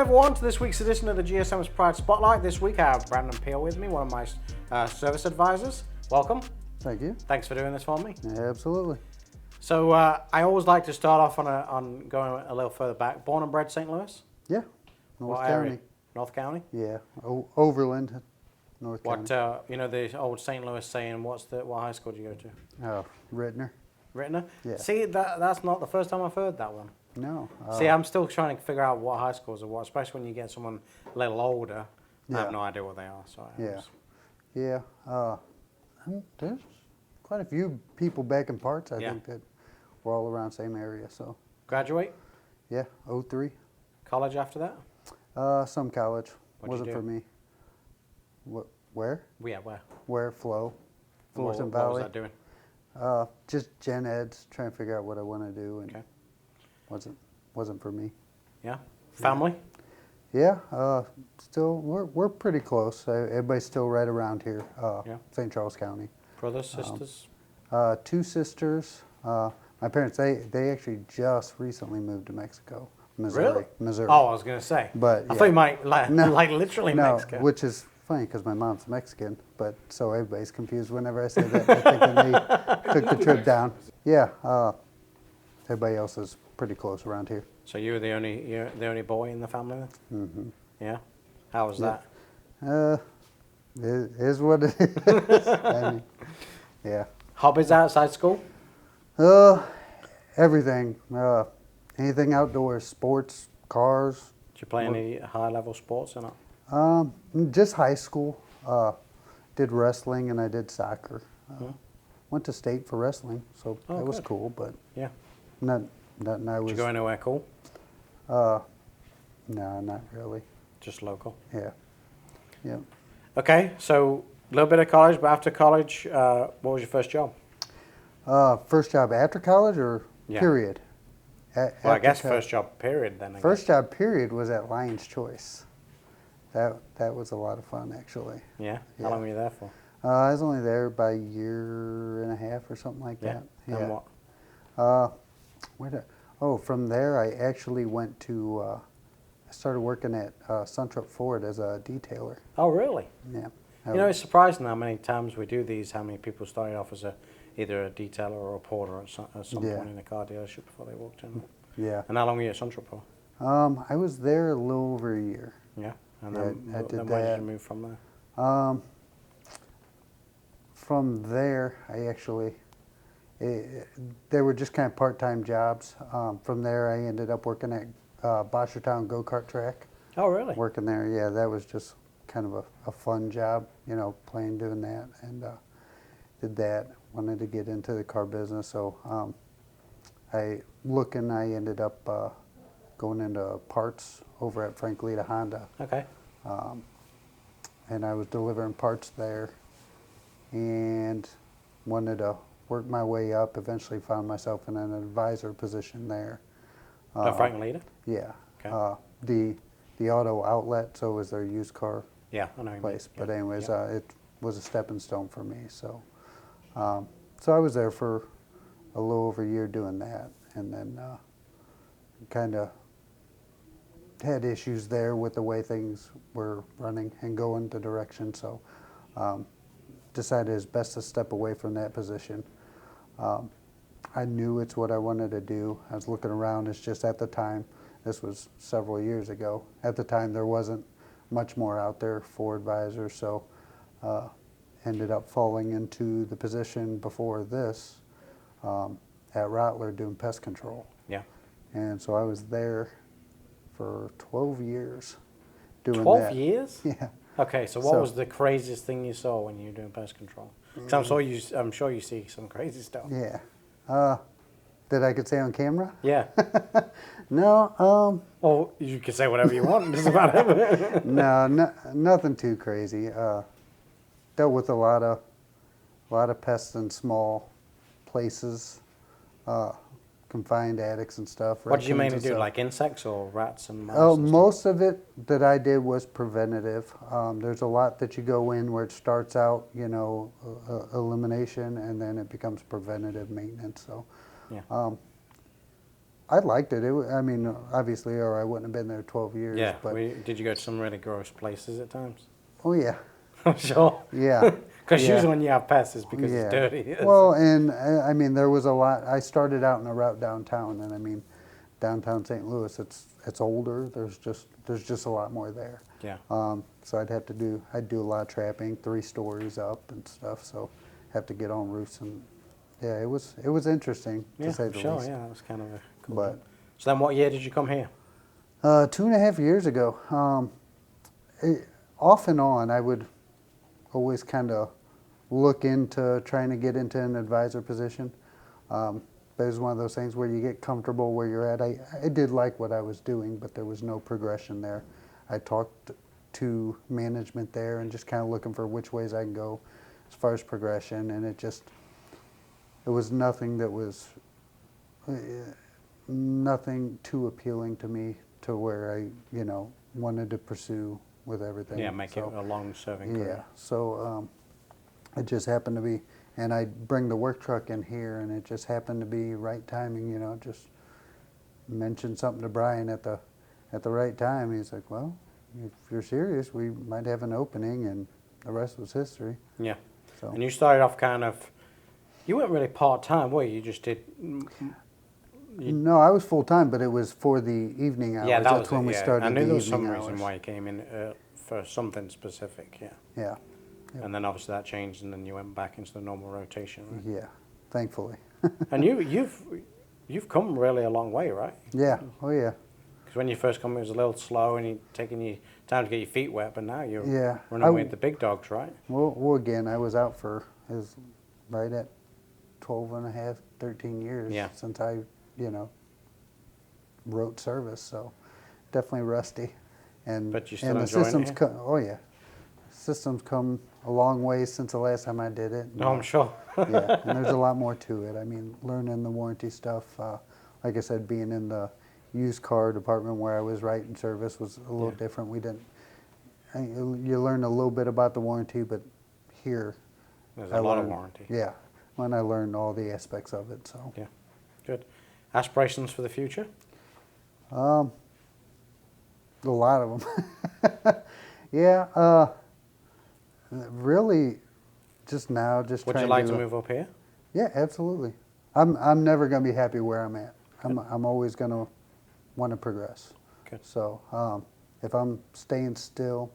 everyone to this week's edition of the GSM's Pride Spotlight. This week I have Brandon Piel with me, one of my service advisors. Welcome. Thank you. Thanks for doing this for me. Yeah, absolutely. So I always like to start off on going a little further back. Born and bred St. Louis? Yeah, North What County. area? North County? Yeah, Overland, North What County. you know the old St. Louis saying? What high school did you go to? Oh, Rittner. Rittner? Yeah. See, that's not the first time I've heard that one. No. See, I'm still trying to figure out what high schools are what, especially when you get someone a little older. I have no idea what they are. So Yeah. There's quite a few people back in parts, I think, that were all around the same area. So. Graduate? Yeah, 03. College after that? Some college. What'd Wasn't you do? for me. Where? Yeah, where? Where? Flow. Florissant What Valley. was that doing? Just gen eds, trying to figure out what I want to do, and Okay. wasn't for me. Yeah. Family? Yeah, still we're pretty close. Everybody's still right around here, St. Charles County. Brothers, sisters? 2 sisters. My parents they actually just recently moved to Mexico, Missouri. Really? Missouri. Oh, I was going to say. But I thought you might like literally no, Mexico. which is funny because my mom's Mexican, but so everybody's confused whenever I say that. They're thinking they took the trip down. Yeah, everybody else is pretty close around here. So you're the only boy in the family then? Mm-hmm. Yeah. How was that? It is what it is. I mean, yeah. Hobbies outside school? Everything. Anything outdoors, sports, cars. Did you play any high-level sports or not? Just high school. Did wrestling and I did soccer. Went to state for wrestling, so that was cool. But yeah, nothing I was. Did you go anywhere cool? No, not really. Just local. Yeah. Yeah. Okay, so a little bit of college, but after college, what was your first job? First job after college or period? Well, I guess first job period then. First job period was at Lion's Choice. That was a lot of fun actually. Yeah. How long were you there for? I was only there about a year and a half or something like that. Yeah. And what? From there I actually went to. I started working at Suntrup Ford as a detailer. Oh, really? Yeah. You know, it's surprising how many times we do these, how many people started off as either a detailer or a porter at some point in a car dealership before they walked in. Yeah. And how long were you at Suntrup for? I was there a little over a year. Yeah. And then, I did where that. did you move from there? From there, I actually, they were just kind of part-time jobs. From there, I ended up working at Boshertown Go-Kart Track. Oh, really? Working there, yeah, that was just kind of a fun job, doing that, and did that. Wanted to get into the car business, so I ended up going into parts over at Frank Lita Honda. Okay. And I was delivering parts there, and wanted to work my way up. Eventually, found myself in an advisor position there. Frank and Lita? Yeah. Okay. The auto outlet, so it was their used car I know place. Yeah. But anyways, it was a stepping stone for me. So, so I was there for a little over a year doing that, and then kind of had issues there with the way things were running and going the direction. So, decided it's best to step away from that position. I knew it's what I wanted to do. I was looking around. It's just at the time, this was several years ago. At the time, there wasn't much more out there for advisors, so ended up falling into the position before this at Rottler doing pest control. Yeah. And so I was there for 12 years doing 12 that. years? Yeah. Okay, so what was the craziest thing you saw when you were doing pest control? Because I'm sure you see some crazy stuff. Yeah. That I could say on camera? Yeah. No. Well, you can say whatever you want, just about it. No, nothing too crazy. Dealt with a lot of pests in small places, confined attics and stuff. What did you mainly do, like insects or rats and mice? Most of it that I did was preventative. There's a lot that you go in where it starts out, elimination, and then it becomes preventative maintenance. So, yeah. I liked it. I mean, obviously, or I wouldn't have been there 12 years. Yeah. But Did you go to some really gross places at times? oh yeah, I'm sure. yeah, Because yeah, usually when you have pests, it's because it's yeah. dirty. Well, and I mean, there was a lot. I started out in a route downtown, and I mean, downtown St. Louis, it's older. There's just a lot more there. Yeah. So I'd do a lot of trapping, 3 stories up and stuff. So have to get on roofs, and yeah, it was interesting Yeah, to say the sure. least. Yeah, that was kind of a cool. But job. So then, what year did you come here? 2.5 years ago, off and on, I would always kind of look into trying to get into an advisor position. But it was one of those things where you get comfortable where you're at. I did like what I was doing, but there was no progression there. I talked to management there and just kind of looking for which ways I can go as far as progression, and it was nothing that was nothing too appealing to me to where I, wanted to pursue with everything. Yeah, make it a long-serving career. Yeah, so it just happened to be, and I bring the work truck in here, and it just happened to be right timing. Just mentioned something to Brian at the right time. He's like, "Well, if you're serious, we might have an opening," and the rest was history. Yeah. So And you started off kind of, you weren't really part-time, were you? You just did. no, I was full time, but it was for the evening hours. Yeah, That's when we started I knew the there was some evening reason hours. why you came in for something specific. Yeah. Yeah, Yep. And then obviously that changed, and then you went back into the normal rotation. Right? yeah, thankfully. And you've come really a long way, right? Yeah, oh yeah. Because when you first come, it was a little slow, and you taking you time to get your feet wet. But now you're Yeah, running with the big dogs, right? Well, again, I was out it was right at 12 and a half, 13 years Yeah. since I, wrote service, so definitely rusty. And But you're still and the enjoying it systems here? oh yeah, systems come a long way since the last time I did it. No, I'm sure. Yeah, and there's a lot more to it. I mean, learning the warranty stuff. Like I said, being in the used car department where I was writing service was a little Yeah. different. You learn a little bit about the warranty, but here There's I a lot of learned- warranty. Yeah, when I learned all the aspects of it. So Yeah. Good. Aspirations for the future? a lot of them. Yeah, really, just now, just Would trying you like to move up here? Yeah, absolutely. I'm never gonna be happy where I'm at. I'm always gonna want to progress. Good. So if I'm staying still,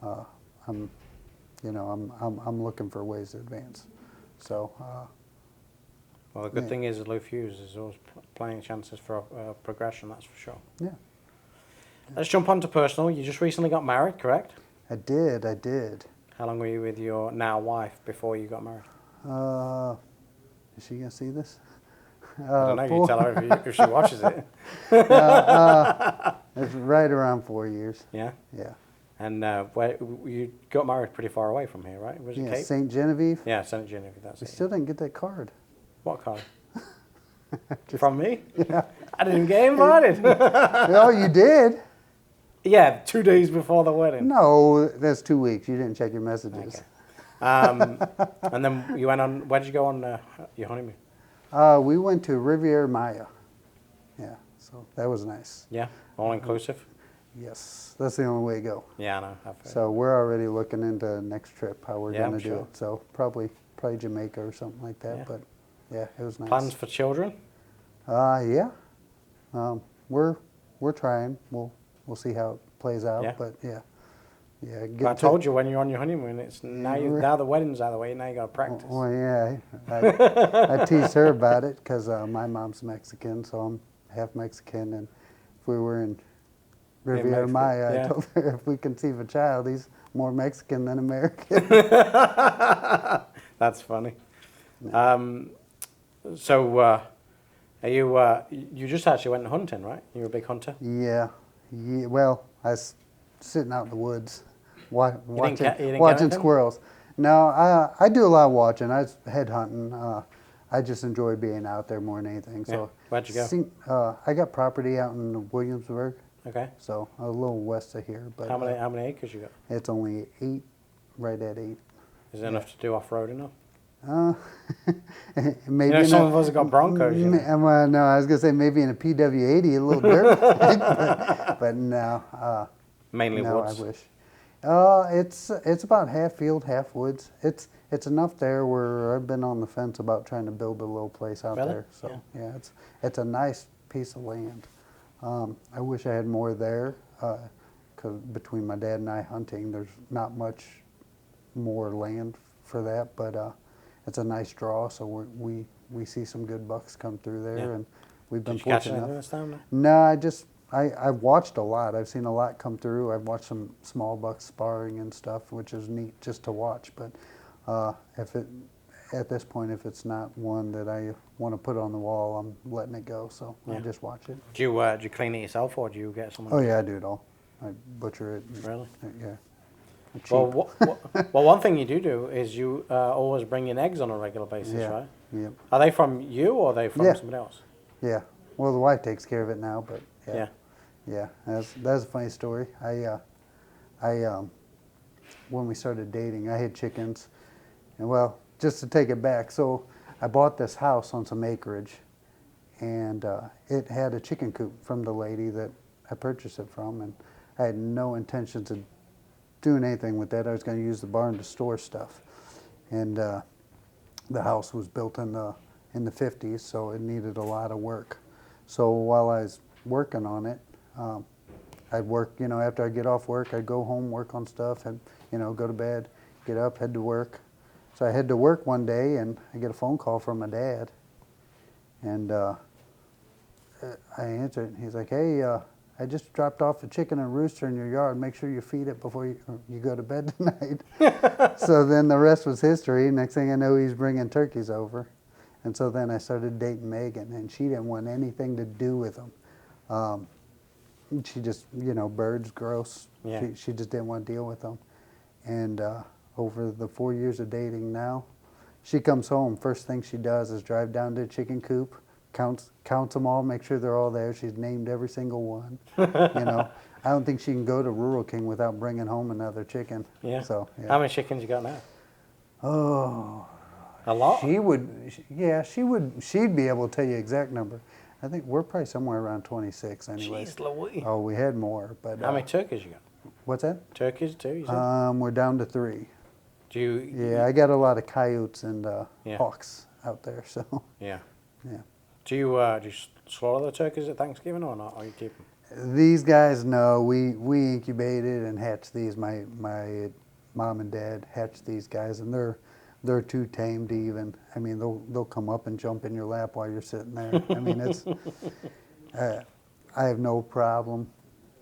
I'm looking for ways to advance. So Well, the good Yeah. thing is, Lou Fusz, there's always plenty of chances for progression, that's for sure. yeah, Let's jump on to personal. You just recently got married, correct? I did. How long were you with your now wife before you got married? Is she gonna see this? I don't know, you tell her if she watches it. It's right around 4 years. Yeah? Yeah. And where you got married pretty far away from here, right? Was it Yeah, Cape? St. Genevieve. Yeah, St. Genevieve, that's We it. still didn't get that card. What card? From me? Yeah. I didn't get invited. Oh, you did? Yeah, 2 days before the wedding. No, that's 2 weeks. You didn't check your messages. Okay. And then you went on, where did you go on your honeymoon? We went to Riviera Maya. Yeah, so that was nice. Yeah, all inclusive? Yes, that's the only way to go. Yeah, I know. I've heard. So we're already looking into next trip, how we're Yeah, going I'm to do sure. it. So probably Jamaica or something like that. Yeah. But yeah, it was nice. Plans for children? Yeah, we're trying. We'll see how it plays out. Yeah. But yeah. I told you when you're on your honeymoon, it's now the wedding's out of the way, now you got to practice. Well, yeah, I teased her about it because my mom's Mexican, so I'm half Mexican, and if we were in Riviera Mexican, Maya, yeah. I told her if we conceive a child, he's more Mexican than American. That's funny. So, are you just actually went hunting, right? You're a big hunter? Yeah. Well, I was sitting out in the woods you didn't get watching anything? squirrels. No, I do a lot of watching. I was head hunting. I just enjoy being out there more than anything. So Yeah. Where'd you go? I got property out in Williamsburg, Okay. so a little west of here. But How many acres you got? it's only 8, right at 8. Is it enough to do off-road enough? Maybe You know, some of us have got Broncos, you know. Well, no, I was gonna say maybe in a PW80, a little dirt, but no. Mainly No, woods. I wish. It's about half field, half woods. It's enough there where I've been on the fence about trying to build a little place out Really? there. So yeah, it's a nice piece of land. I wish I had more there, 'cause between my dad and I hunting, there's not much more land for that, but it's a nice draw. So we see some good bucks come through there, Yeah. and we've been Did you catch fortunate anything enough. this time? No, I've watched a lot. I've seen a lot come through. I've watched some small bucks sparring and stuff, which is neat just to watch. But at this point, if it's not one that I want to put on the wall, I'm letting it go. So I just watch it. Do you check it yourself, or do you get someone? Oh yeah, I do it all. I butcher it. Really? Yeah. Cheap. Well, well, one thing you do is you always bring in eggs on a regular basis, Yeah. right? Yep. Are they from you or are they from Yeah. somebody else? Yeah. Well, the wife takes care of it now, but Yeah. yeah. That's a funny story. When we started dating, I had chickens, and well, just to take it back, so I bought this house on some acreage, and it had a chicken coop from the lady that I purchased it from, and I had no intentions of doing anything with that. I was going to use the barn to store stuff, and the house was built in the 50s, so it needed a lot of work. So while I was working on it, I'd work, after I get off work, I'd go home, work on stuff, and, go to bed, get up, head to work. So I head to work one day, and I get a phone call from my dad, and I answer it, and he's like, hey, I just dropped off a chicken and rooster in your yard. Make sure you feed it before you go to bed tonight. So then the rest was history. Next thing I know, he's bringing turkeys over. And so then I started dating Megan, and she didn't want anything to do with them. She just, birds, gross. Yeah. She just didn't want to deal with them. And over the 4 years of dating now, she comes home. First thing she does is drive down to the chicken coop, counts them all, make sure they're all there. She's named every single one. I don't think she can go to Rural King without bringing home another chicken. Yeah. So yeah. How many chickens you got now? Oh. A lot? She'd be able to tell you exact number. I think we're probably somewhere around 26 anyway. Jeez Louise. Oh, we had more, but How many turkeys you got? what's that? Turkeys too, you said? We're down to 3. Do you? Yeah, I got a lot of coyotes and Yeah. hawks out there, so Yeah. yeah. Do you slaughter the turkeys at Thanksgiving or not? Or you keep them? These guys, no, we incubated and hatched these. My mom and dad hatched these guys, and they're too tame to even. I mean, they'll come up and jump in your lap while you're sitting there. I mean, it's. I have no problem,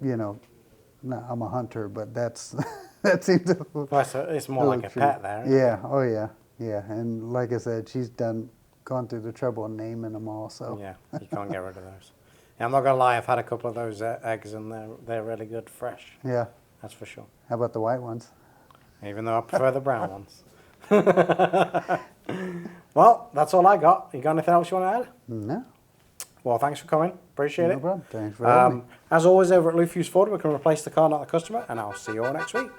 I'm a hunter, but that seems. Well, it's more like a true. pet there. Isn't it? Yeah. Oh yeah. Yeah. And like I said, she's gone through the trouble of naming them all. So. Yeah, you can't get rid of those. Yeah, I'm not gonna lie, I've had a couple of those eggs, and they're really good fresh. Yeah. That's for sure. How about the white ones? Even though I prefer the brown ones. Well, that's all I got. You got anything else you want to add? No. Well, thanks for coming. Appreciate No it. problem. Thanks for having me. As always, over at Fusz Ford, we can replace the car, not the customer, and I'll see you all next week.